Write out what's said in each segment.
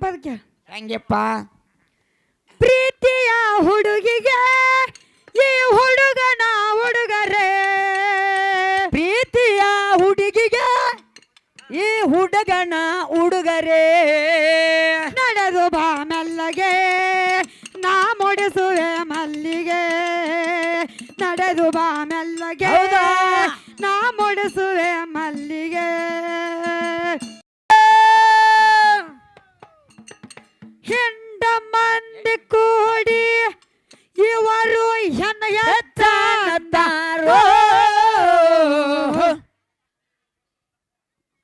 ಪದಕ್ಕೆ ಹೆಂಗಪ್ಪ ಪ್ರೀತಿಯ ಹುಡುಗಿಗೆ ಈ ಹುಡುಗನ ಹುಡುಗರೇ ಪ್ರೀತಿಯ ಹುಡುಗಿಗೆ ಈ ಹುಡುಗನ ಉಡುಗರೆ ನಡೆದು ಬಾ ಮೆಲ್ಲಗೆ ನಾ ಮುಡಿಸುವೆ ಮಲ್ಲಿಗೆ ನಡೆದು ಬಾ ಮೆಲ್ಲಗೆ ಹೌದಾ? ನಾ ಮುಡಿಸುವೆ ಮಲ್ಲಿಗೆ ಹಿಂಡ ಮಂದಿ ಕೂಡಿ ಇವರು ಹೆಣ್ಣ ಎತ್ತಾರೋ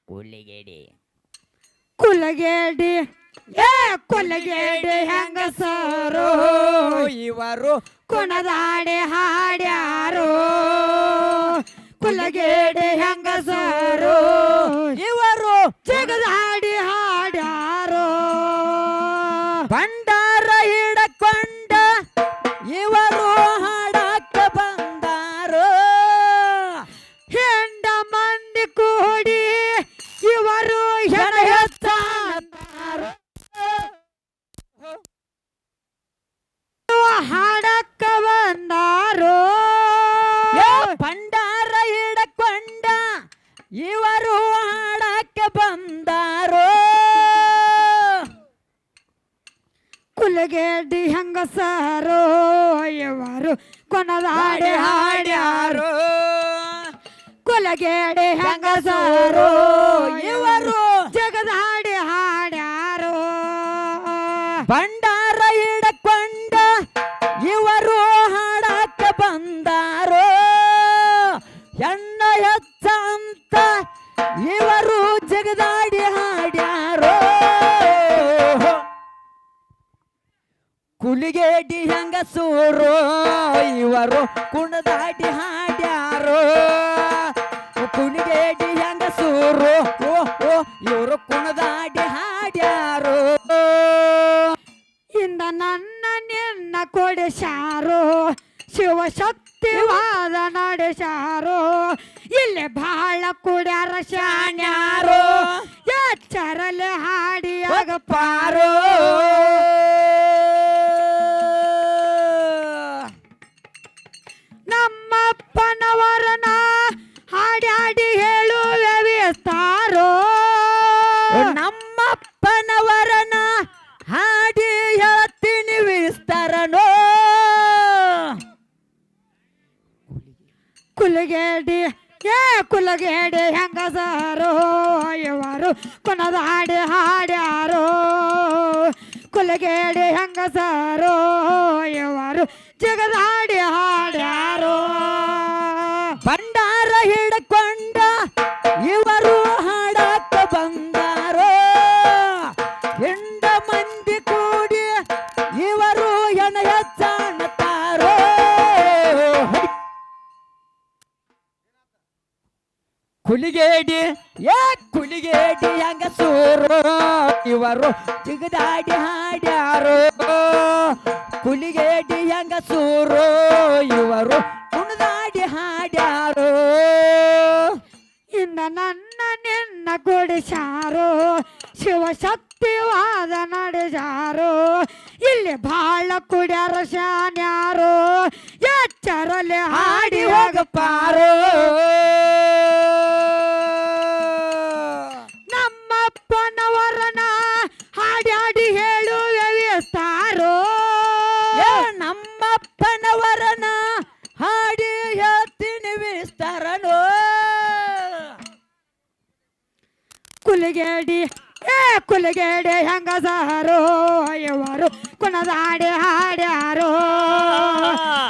ಕುಲಿಗೆಡಿ ಕುಲಗೇಡಿ ಏ ಕುಲಗೇಡಿ ಹೆಂಗಸರು ಇವರು ಕುಣದಾಡಿ ಹಾಡ್ಯಾರು ಕುಲಗೇಡಿ ಹೆಂಗಸರು ಇವರು ಜಗದಾಡಿ ಹಾಡ್ಯಾರು ಭಂಡಾರ ಹಿಡಕೊಂಡ ಇವರು ಹಾಡಕ್ಕ ಬಂದಾರೋ ಹೆಂಡ ಮಂದಿ ಕೂಡಿ ಇವರು ಹೆಣ ಹೆಚ್ಚಾರು ಹಾಡಕ್ಕ ಬಂದಾರು ಭಂಡಾರ ಹಿಡಕೊಂಡ ಇವರು ಹಾಡಕ್ಕ ಬಂದಾರೋ ಕುಲಗೇಡಿ ಹೆಂಗಸರು ಇವರು ಕೊನದಾಡಿ ಹಾಡ್ಯಾರು ಕುಲಗೇಡಿ ಹೆಂಗಸರು ಇವರು ಜಗದಾಡಿ ಹಾಡ್ಯಾರು ಭಂಡಾರ ಹಿಡಕೊಂಡ ಇವರು ಹಾಡಕ್ಕ ಬಂದಾರೋ ಹೆಣ್ಣ ಹೆಚ್ಚ ಅಂತ ಇವರು ಜಗದಾಡಿ ಹಾಡ್ಯಾರೋ ಕುಲಿಗೇಡಿ ಹೆಂಗಸೂರು ಇವರು ಕುಣದಾಡಿ ಹಾಡ್ಯಾರೋ ಕುಲಿಗೇಡಿ ಹೆಂಗಸೂರು ಇವರು ಕುಣದಾಡಿ ಹಾಡ್ಯಾರೋ ಇಂದ ನನ್ನ ನಿನ್ನ ಕೊಡಿಸಾರು ಶಿವಶಕ್ತಿವಾದ ನಡೆಸಾರು ಇಲ್ಲಿ ಬಹಳ ಕುಡ್ಯಾರ ಶಾನ್ಯಾರು ಎಚ್ಚರಲೆ ಹಾಡಿ ಆಗಪಾರೋ ನಮ್ಮಪ್ಪನವರನ ಹಾಡ್ಯಾಡಿ ಹೇಳುವೆ ವಿಸ್ತಾರೋ ನಮ್ಮಪ್ಪನವರನ ಹಾಡಿ ಹೇಳ್ತೀನಿ ವಿಸ್ತರನೋ ಕುಲಗೇಡಿ ಏ ಕುಲಗೇಡಿ ಹೆಂಗಸರು ಇವರು ಕುಣದಾಡಿ ಹಾಡ್ಯಾರೋ ಕುಲಗೇಡಿ ಹೆಂಗಸರು ಇವರು ಜಗದಾಡಿ ಹಾಡ್ಯಾರೋ ಭಂಡಾರ ಹಿಡ್ಕೊಂಡ ಇವರು ಹಾಡಕ್ಕ ಬಂದಾರೋ ಹೆಂಡ ಮಂದಿ ಕೂಡಿ ಇವರು ಹೆಣ ಹೆಚ್ಚಾಣತಾರೋ ಕುಲಿಗೇಡಿ ಏ ಕುಲಿಗೇಡಿ ಹೆಂಗಸೂರು ಇವರು ಜಿಗದಾಡಿ ಹಾಡ್ಯಾರೋ ಕುಲಿಗೇಡಿ ಹೆಂಗಸೂರು ಇವರು ಕುಣದಾಡಿ ಹಾಡ್ಯಾರೋ ಇನ್ನ ನನ್ನ ನಿನ್ನ ಕೊಡಿಸಾರು ಶಿವಶಕ್ತಿವಾದ ನಡೆಸಾರು ಇಲ್ಲಿ ಬಹಳ ಕುಡ್ಯಾರ ಶಾನ್ಯಾರು ಎಚ್ಚರಲೆ ಹಾಡಿ ಹೋಗಪಾರು ನಮ್ಮಪ್ಪನವರನ ಹಾಡ್ಯಾಡಿ ಹೇಳುವೆ ವಿಸ್ತಾರೋ ನಮ್ಮಪ್ಪನವರನ ಹಾಡಿ ಹೇಳ್ತೀನಿ ವಿಸ್ತರನೋ ಕುಲಗೇಡಿ ಏ ಕುಲಗೇಡಿ ಹೆಂಗಸರು ಇವರು ಕುಣದಾಡಿ ಹಾಡ್ಯಾರೋ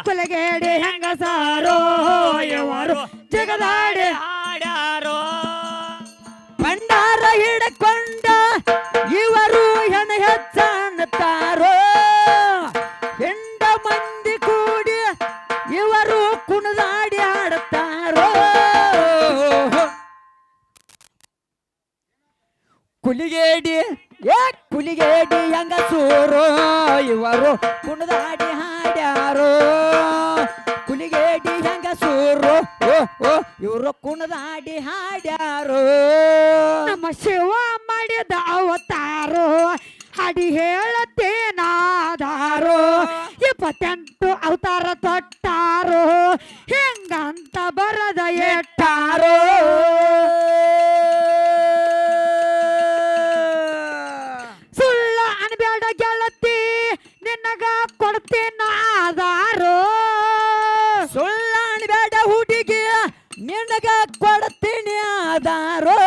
ಕುಲಗೇಡಿ ಹೆಂಗಸರು ಇವರು ಜಗದಾಡಿ ಹಾಡ್ಯಾರೋ ಭಂಡಾರ ಹಿಡ್ಕೊಂಡ ಇವರು ಹೆಣ ಹೆಚ್ಚಾಣತಾರೋ ಹೆಂಡ ಮಂದಿ ಕೂಡಿ ಇವರು ಕುಣದಾಡಿ ಹಾಡುತ್ತಾರೋ ಕುಲಿಗೇಡಿ ಏ ಕುಲಿಗೇಡಿ ಹೆಂಗಸೂರು ಇವರು ಕುಣದಾಡಿ ಹಾಡ್ಯಾರೋ ಕುಲಿಗೇಡಿ ಹೆಂಗಸೂರು ಇವರು ಕುಣದಾಡಿ ಹಾಡ್ಯಾರೋ ನಮ್ಮ ಶಿವ ಮಾಡಿದ ಅವತಾರೋ ಹಾಡಿ ಹೇಳತ್ತೇನಾದಾರೋ 28 ಅವತಾರ ತೊಟ್ಟಾರೋ ಹೆಂಗಂತ ಬರದ ಎಟ್ಟಾರೋ ಸುಳ್ಳ ಅನ್ಬೇಡ ಗೆಳತಿ ನಿನಗ ಕೊಡ್ತೇನಾದಾರೋ ಸುಳ್ಳ ಅನ್ಬೇಡ ಹುಡುಗಿ ನಿನಗ ಕೊಡ್ತೀನಿ ಆಧಾರೋ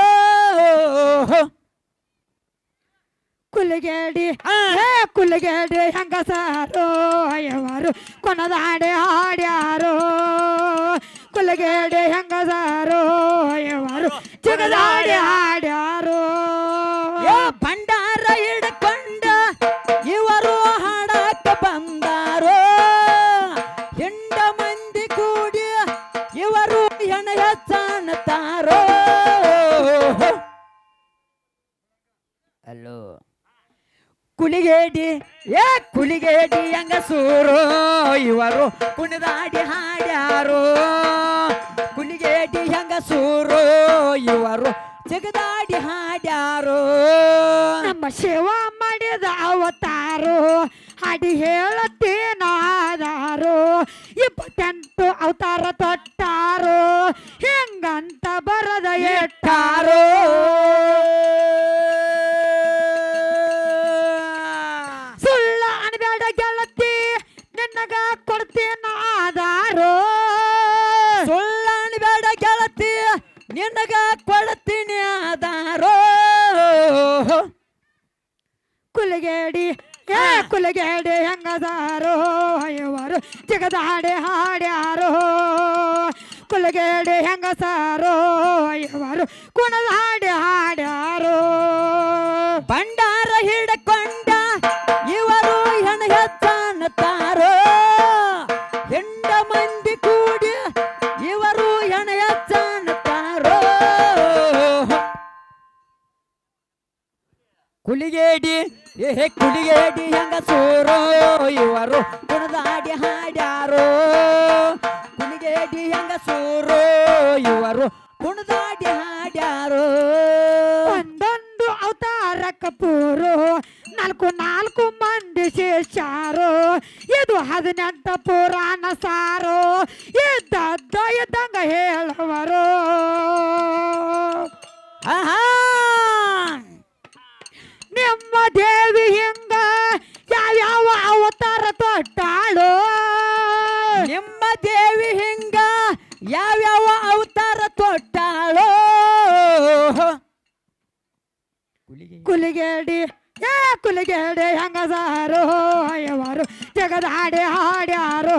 ಕುಲಿಗೇಡಿ ಕುಲಿಗೇಡಿ ಹೆಂಗಸಾರೋ ಅಯ್ಯವಾರು ಕೊನದಾಡಿ ಹಾಡ್ಯಾರೋ ಕುಲಿಗೇಡಿ ಹೆಂಗಸಾರೋ ಅಯ್ಯವಾರು ಜಗದಾಡಿ ಹಾಡ್ಯಾರೋ ಭಂಡಾರ ಹಿಡ್ಕೊಂಡ ಇವರು ಹಾಡಕ್ಕ ಬಂದಾರೋ ಹೆಂಡ ಮಂದಿ ಕೂಡಿ ಇವರು ಹೆಣ ಹೆಚ್ಚಾನತಾರೋ ಅಲ್ಲೋ ಕುಲಿಗೇಡಿ ಕುಲಿಗೇಡಿ ಹೆಂಗಸೂರು ಇವರು ಕುಣಿದಾಡಿ ಹಾಡ್ಯಾರೋ ಕುಲಿಗೇಡಿ ಹೆಂಗಸೂರು ಇವರು ಜಗದಾಡಿ ಹಾಡ್ಯಾರೋ ನಮ್ಮ ಸೇವಾ ಮಾಡಿದ ಅವತಾರೋ ಹಾಡಿ ಹೇಳತ್ತೇನಾದಾರೋ 28 ಅವತಾರ ತೊಟ್ಟಾರೋ ಹೆಂಗಂತ ಬರದ ಎಟ್ಟಾರೋ ಸುಳ್ಳ ಅನ್ಬೇಡ ಗೆಳತಿ ನಿನ್ನಗ ಕೊಡ್ತೇನಾದಾರೋ ಸುಳ್ಳ ಅನ್ಬೇಡ ಗೆಳತಿ ನಿನಗ ಕೊಡ್ತೀನಿ ಆಧಾರೋ ಕುಲಿಗೇಡಿ ಕುಲಿಗೇಡಿ ಹೆಂಗದಾರೋ ಅಯ್ಯವರು ಜಗದಾಡಿ ಹಾಡ್ಯಾರೋ ಕುಲಿಗೇಡಿ ಹೆಂಗಸಾರೋ ಅಯ್ಯವರು ಕುಣದಾಡಿ ಹಾಡ್ಯಾರೋ ಭಂಡಾರ ಹಿಡ್ಕೊಂಡ ಇವರು ಹೆಣ ಹೆಚ್ಚಾನತಾರೋ ಹೆಂಡ ಮಂದಿ ಕೂಡಿ ಇವರು ಹೆಣ ಹೆಚ್ಚಾನತಾರೋ ಕುಲಿಗೇಡಿ ಕುಲಿಗೇಡಿ ಹೆಂಗಸೂರು ಇವರು ಕುಣದಾಡಿ ಹಾಡ್ಯಾರೋ ಕುಲಿಗೇಡಿ ಹೆಂಗಸೂರು ಇವರು ಕುಣದಾಡಿ ಹಾಡ್ಯಾರೋ ಒಂದೊಂದು ಅವತಾರಕ್ಕ ಪೂರು ನಾಲ್ಕು ಮಂದಿ ಶೇಷಾರು ಇದು 18 ಪುರಾಣ ಸಾರು ಇದ್ದಂಗ ಹೇಳುವರು ಆಹಾ ನಿಮ್ಮ ದೇವಿ ಹಿಂಗ ಯಾವ್ಯಾವ ಅವತಾರ ತೊಟ್ಟಾಳು ನಿಮ್ಮ ದೇವಿ ಹಿಂಗ ಯಾವ್ಯಾವ ಅವತಾರ ತೊಟ್ಟಾಳೋ ಕುಲಿಗೇಡಿ ಕುಲಿಗೇಡಿ ಹೆಂಗಸಾರೋ ಅಯ್ಯವರು ಜಗದಾಡಿ ಹಾಡ್ಯಾರೋ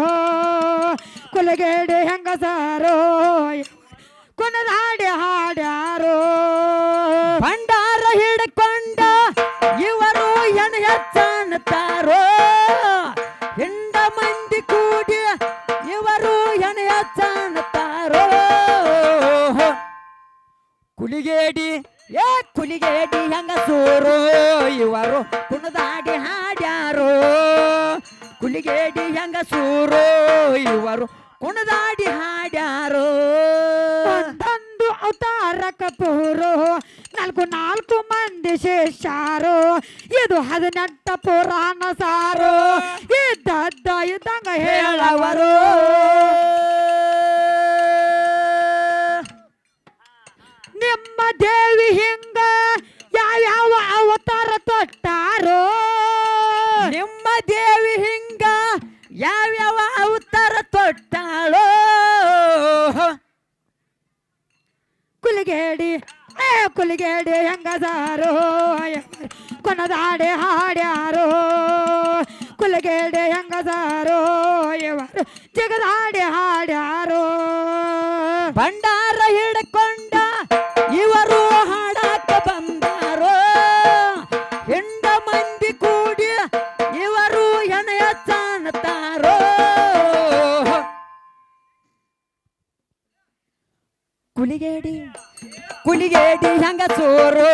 ಕುಲಿಗೇಡಿ ಹೆಂಗಸಾರೋ ಕುಣದಾಡಿ ಹಾಡ್ಯಾರೋ ಭಂಡಾರ ಹಿಡ್ಕೊಂಡ ಇವರು ಹೆಣ ಹೆಚ್ಚಾನತಾರೋ ಹೆಂಡ ಮಂದಿ ಕೂಡಿ ಇವರು ಹೆಣ ಹೆಚ್ಚಾನತಾರೋ ಕುಲಿಗೇಡಿ ಕುಲಿಗೇಡಿ ಹೆಂಗಸೂರು ಇವರು ಕುಣದಾಡಿ ಹಾಡ್ಯಾರೋ ಕುಲಿಗೇಡಿ ಹೆಂಗಸೂರು ಇವರು ಕುಣದಾಡಿ ಹಾಡ್ಯಾರೋ ಒಂದೊಂದು ಅವತಾರಕ ಪೂರು ನಾಲ್ಕು ಮಂದಿ ಶೇಷಾರು ಇದು 18 ಪುರಾಣ ಸಾರು ಇದ್ದಂಗ ಹೇಳವರು ನಿಮ್ಮ ದೇವಿ ಹಿಂಗ ಯಾವ್ಯಾವ ಅವತಾರ ತೊಟ್ಟಾರೋ ನಿಮ್ಮ ದೇವಿ ಹಿಂಗ ಯಾವ್ಯಾವ ಅವತಾರ ತೊಟ್ಟಾಳೋ ಕುಲಿಗೇಡಿ ಕುಲಿಗೇಡಿ ಹೆಂಗಸಾರೋ ಕೊನದಾಡಿ ಹಾಡ್ಯಾರೋ ಕುಲಿಗೇಡಿ ಹೆಂಗಸಾರೋ ಇವರು ಜಗದಾಡಿ ಹಾಡ್ಯಾರೋ ಭಂಡಾರ ಹಿಡ್ಕೊಂಡ ಇವರು ಹಾಡಾಕ ಬಂದಾರೋ ಹೆಂಡ ಮಂದಿ ಕೂಡಿ ಇವರು ಹೆಣ ಹೆಚ್ಚಾನತಾರೋ ಕುಲಿಗೇಡಿ ಕುಲಿಗೇಡಿ ಹೆಂಗಸೂರು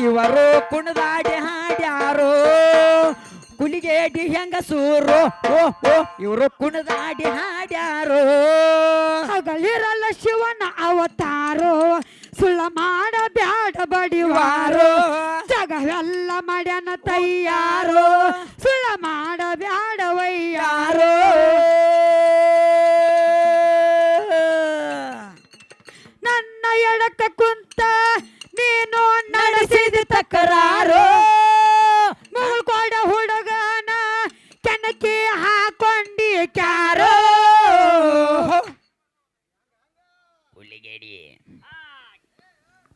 ಇವರು ಕುಣದಾಡಿ ಹಾಡ್ಯಾರೋ ಕುಲಿಗೇಡಿ ಹೆಂಗಸೂರು ಇವರು ಕುಣದಾಡಿ ಹಾಡ್ಯಾರೋ ಹಗಲಿರಲ್ಲ ಶಿವನ ಅವತಾರೋ ಸುಳ್ಳ ಮಾಡ ಬ್ಯಾಡ ಬಡಿವಾರೋ ಆಗವೆಲ್ಲ ಮಾಡ್ಯಾನ ತಯ್ಯಾರೋ ಸುಳ್ಳ ಮಾಡಬ್ಯಾಡವಯ್ಯಾರೋ ನನ್ನ ಎಡಕ್ಕ ಕುಂತ ನೀನು ನಡೆಸಿದ ತಕರಾರು ಮುಗುಳ್ಕೊಡ ಹುಡುಗನ ಕೆಣಕಿ ಹಾಕೊಂಡಿ ಕ್ಯಾರೋ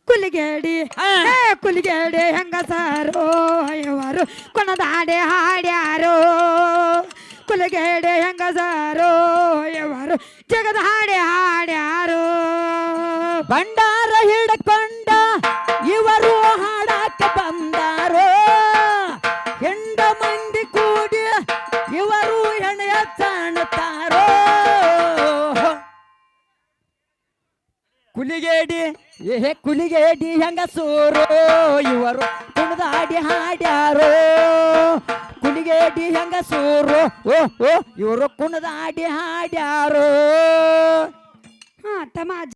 ಕುಲಿಗೇಡಿ ಕುಲಿಗೇಡಿ ಹೆಂಗಸಾರೋ ಇವರು ಕೊನದಾಡೆ ಹಾಡ್ಯಾರೋ ಕುಲಿಗೇಡಿ ಹೆಂಗಸಾರೋ ಇವರು ಜಗದ ಹಾಡೆ ಹಾಡ್ಯಾರೋ ಭಂಡಾರ ಹಿಡ್ಕೊಂಡ ಇವರು ಹಾಡಾಕ ಬಂದಾರೋ ಹೆಂಡ ಮಂದಿ ಕೂಡಿ ಇವರು ಹೆಣೆಯ ತಾಣತಾರೋ ಕುಲಿಗೇಡಿ ಕುಲಿಗೇಡಿ ಹೆಂಗಸೂರು ಇವರು ಕುಣಿದಾಡಿ ಹಾಡ್ಯಾರೋ ಕುಲಿಗೇಡಿ ಹೆಂಗಸೂರು ಇವರು ಕುಣಿದಾಡಿ ಹಾಡ್ಯಾರೋ ತಮ್ಮ